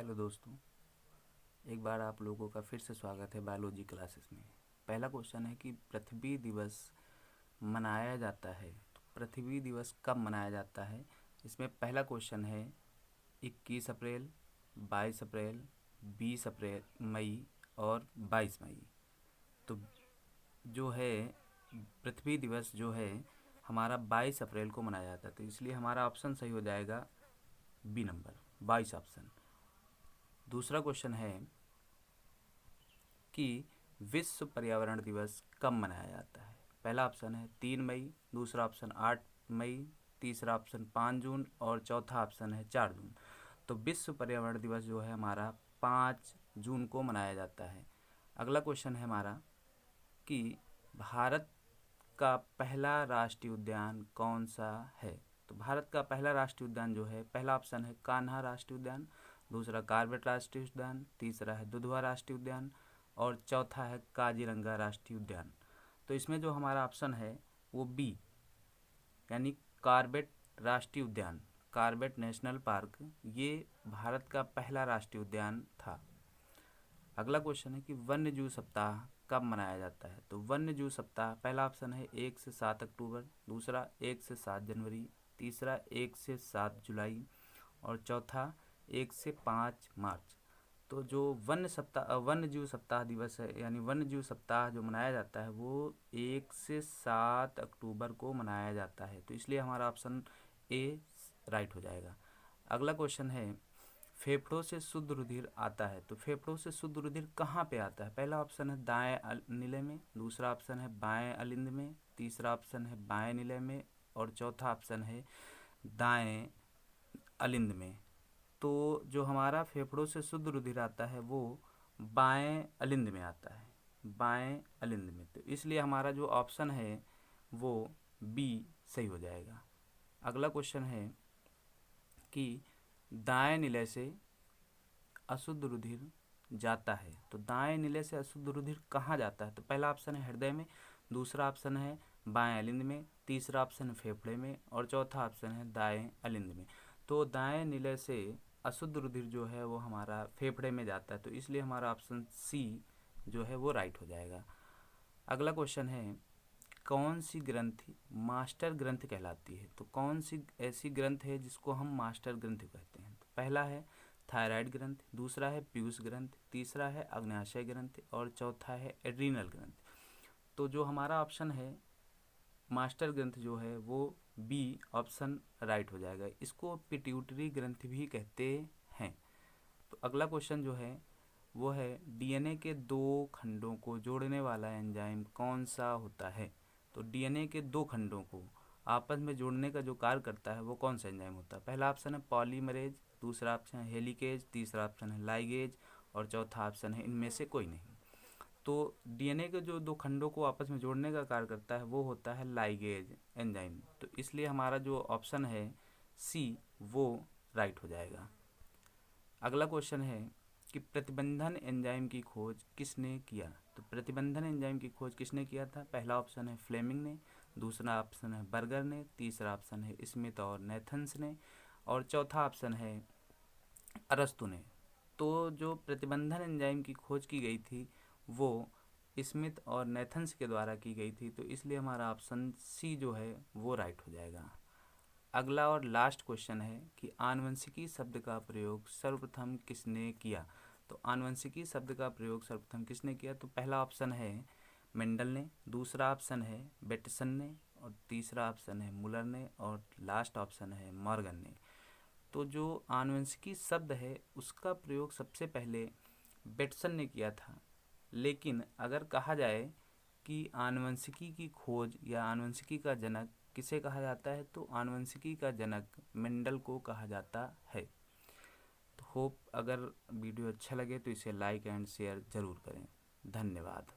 Hello दोस्तों, एक बार आप लोगों का फिर से स्वागत है बायोलॉजी क्लासेस में। पहला क्वेश्चन है कि पृथ्वी दिवस मनाया जाता है, तो पृथ्वी दिवस कब मनाया जाता है। इसमें पहला क्वेश्चन है 21 अप्रैल, 22 अप्रैल, 20 अप्रैल मई और 22 मई। तो जो है पृथ्वी दिवस जो है हमारा 22 अप्रैल को मनाया जाता है, तो इसलिए हमारा ऑप्शन सही हो जाएगा बी नंबर 22 ऑप्शन। दूसरा क्वेश्चन है कि विश्व पर्यावरण दिवस कब मनाया जाता है। पहला ऑप्शन है 3 मई, दूसरा ऑप्शन 8 मई, तीसरा ऑप्शन 5 जून और चौथा ऑप्शन है 4 जून। तो विश्व पर्यावरण दिवस जो है हमारा 5 जून को मनाया जाता है। अगला क्वेश्चन है हमारा कि भारत का पहला राष्ट्रीय उद्यान कौन सा है। तो भारत का पहला राष्ट्रीय उद्यान जो है, पहला ऑप्शन है कान्हा राष्ट्रीय उद्यान, दूसरा कॉर्बेट राष्ट्रीय उद्यान, तीसरा है दुधवा राष्ट्रीय उद्यान और चौथा है काजीरंगा राष्ट्रीय उद्यान। तो इसमें जो हमारा ऑप्शन है वो बी यानी कॉर्बेट राष्ट्रीय उद्यान, कॉर्बेट नेशनल पार्क, ये भारत का पहला राष्ट्रीय उद्यान था। अगला क्वेश्चन है कि वन्य जीव सप्ताह कब मनाया जाता है। तो वन्य जीव सप्ताह पहला ऑप्शन है 1 से 7 अक्टूबर, दूसरा 1 से 7 जनवरी, तीसरा 1 से 7 जुलाई और चौथा 1 से 5 मार्च। तो जो वन्य जीव सप्ताह दिवस है यानी वन्य जीव सप्ताह जो मनाया जाता है वो 1 से 7 अक्टूबर को मनाया जाता है, तो इसलिए हमारा ऑप्शन ए राइट हो जाएगा। अगला क्वेश्चन है फेफड़ों से शुद्ध रुधिर आता है। तो फेफड़ों से शुद्ध रुधिर कहाँ पे आता है। पहला ऑप्शन है दाएं निलय में, दूसरा ऑप्शन है बाएं अलिंद में, तीसरा ऑप्शन है बाएं निलय में और चौथा ऑप्शन है दाएं अलिंद में। तो जो हमारा फेफड़ों से शुद्ध रुधिर आता है वो बाएं अलिंद में आता है, बाएं अलिंद में। तो इसलिए हमारा जो ऑप्शन है वो बी सही हो जाएगा। अगला क्वेश्चन है कि दाएं निलय से अशुद्ध रुधिर जाता है। तो दाएं निलय से अशुद्ध रुधिर कहाँ जाता है। तो पहला ऑप्शन है हृदय में, दूसरा ऑप्शन है बाएं अलिंद में, तीसरा ऑप्शन है फेफड़े में और चौथा ऑप्शन है दाएं अलिंद में। तो दाएं निलय से अशुद्ध रुधिर जो है वो हमारा फेफड़े में जाता है, तो इसलिए हमारा ऑप्शन सी जो है वो राइट हो जाएगा। अगला क्वेश्चन है कौन सी ग्रंथि मास्टर ग्रंथ कहलाती है। तो कौन सी ऐसी ग्रंथ है जिसको हम मास्टर ग्रंथ कहते हैं। तो पहला है थायराइड ग्रंथ, दूसरा है पीयूष ग्रंथ, तीसरा है अग्न्याशय ग्रंथ और चौथा है एड्रीनल ग्रंथ। तो जो हमारा ऑप्शन है मास्टर ग्रंथ जो है वो बी ऑप्शन राइट हो जाएगा। इसको पिट्यूटरी ग्रंथ भी कहते हैं। तो अगला क्वेश्चन जो है वो है डीएनए के 2 खंडों को जोड़ने वाला एंजाइम कौन सा होता है। तो डीएनए के 2 खंडों को आपस में जोड़ने का जो कार्य करता है वो कौन सा एंजाइम होता है। पहला ऑप्शन है पॉलीमरेज, दूसरा ऑप्शन है हेलिकेज, तीसरा ऑप्शन है लाइगेज और चौथा ऑप्शन है इनमें से कोई नहीं। तो डीएनए के जो 2 खंडों को आपस में जोड़ने का कार्य करता है वो होता है लाइगेज एंजाइम। तो इसलिए हमारा जो ऑप्शन है सी वो राइट हो जाएगा। अगला क्वेश्चन है कि प्रतिबंधन एंजाइम की खोज किसने किया। तो प्रतिबंधन एंजाइम की खोज किसने किया था। पहला ऑप्शन है फ्लेमिंग ने, दूसरा ऑप्शन है बर्गर ने, तीसरा ऑप्शन है स्मिथ और नेथन्स ने और चौथा ऑप्शन है अरस्तु ने। तो जो प्रतिबंधन एंजाइम की खोज की गई थी वो स्मिथ और नेथन्स के द्वारा की गई थी, तो इसलिए हमारा ऑप्शन सी जो है वो राइट हो जाएगा। अगला और लास्ट क्वेश्चन है कि आनुवंशिकी शब्द का प्रयोग सर्वप्रथम किसने किया। तो आनुवंशिकी शब्द का प्रयोग सर्वप्रथम किसने किया। तो पहला ऑप्शन है मेंडल ने, दूसरा ऑप्शन है बेटसन ने और तीसरा ऑप्शन है मुलर ने और लास्ट ऑप्शन है मॉर्गन ने। तो जो आनुवंशिकी शब्द है उसका प्रयोग सबसे पहले बेटसन ने किया था, लेकिन अगर कहा जाए कि आनुवंशिकी की खोज या आनुवंशिकी का जनक किसे कहा जाता है तो आनुवंशिकी का जनक मेंडल को कहा जाता है। तो होप अगर वीडियो अच्छा लगे तो इसे लाइक एंड शेयर ज़रूर करें। धन्यवाद।